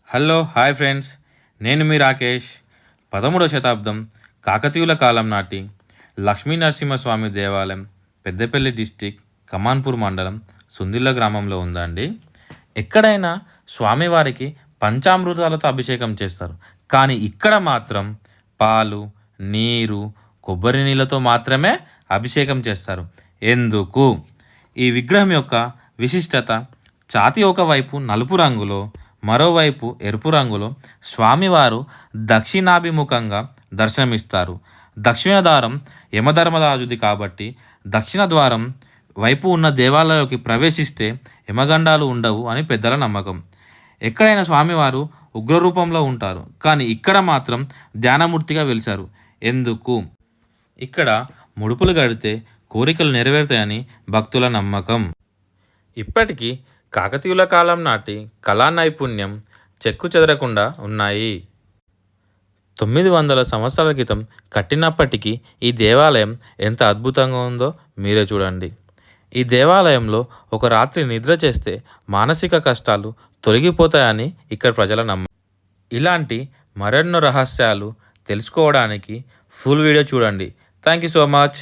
Hello hi friends, నేను మీ రాకేష్. 13వ శతాబ్దం కాకతీయుల కాలం నాటి లక్ష్మీ నరసింహస్వామి దేవాలయం పెద్దపల్లి డిస్టిక్ కమాన్పూర్ మండలం సుందిల్ల గ్రామంలో ఉందండి. ఎక్కడైనా స్వామివారికి పంచామృతాలతో అభిషేకం చేస్తారు, కానీ ఇక్కడ మాత్రం పాలు, నీరు, కొబ్బరి నీళ్ళతో మాత్రమే అభిషేకం చేస్తారు. ఎందుకు? ఈ విగ్రహం యొక్క విశిష్టత: ఛాతీ ఒకవైపు నలుపు రంగులో, మరోవైపు ఎరుపు రంగులో స్వామివారు దక్షిణాభిముఖంగా దర్శనమిస్తారు. దక్షిణ ద్వారం యమధర్మరాజుది కాబట్టి దక్షిణ ద్వారం వైపు ఉన్న దేవాలయంలోకి ప్రవేశిస్తే యమగండాలు ఉండవు అని పెద్దల నమ్మకం. ఎక్కడైనా స్వామివారు ఉగ్రరూపంలో ఉంటారు, కానీ ఇక్కడ మాత్రం ధ్యానమూర్తిగా వెలిశారు. ఎందుకు? ఇక్కడ ముడుపులు కడితే కోరికలు నెరవేరుతాయని భక్తుల నమ్మకం. ఇప్పటికీ కాకతీయుల కాలం నాటి కళా నైపుణ్యం చెక్కు చెదరకుండా ఉన్నాయి. 900 సంవత్సరాల క్రితం కట్టినప్పటికీ ఈ దేవాలయం ఎంత అద్భుతంగా ఉందో మీరే చూడండి. ఈ దేవాలయంలో ఒక రాత్రి నిద్ర చేస్తే మానసిక కష్టాలు తొలగిపోతాయని ఇక్కడ ప్రజల నమ్మకం. ఇలాంటి మరెన్నో రహస్యాలు తెలుసుకోవడానికి ఫుల్ వీడియో చూడండి. Thank you so much.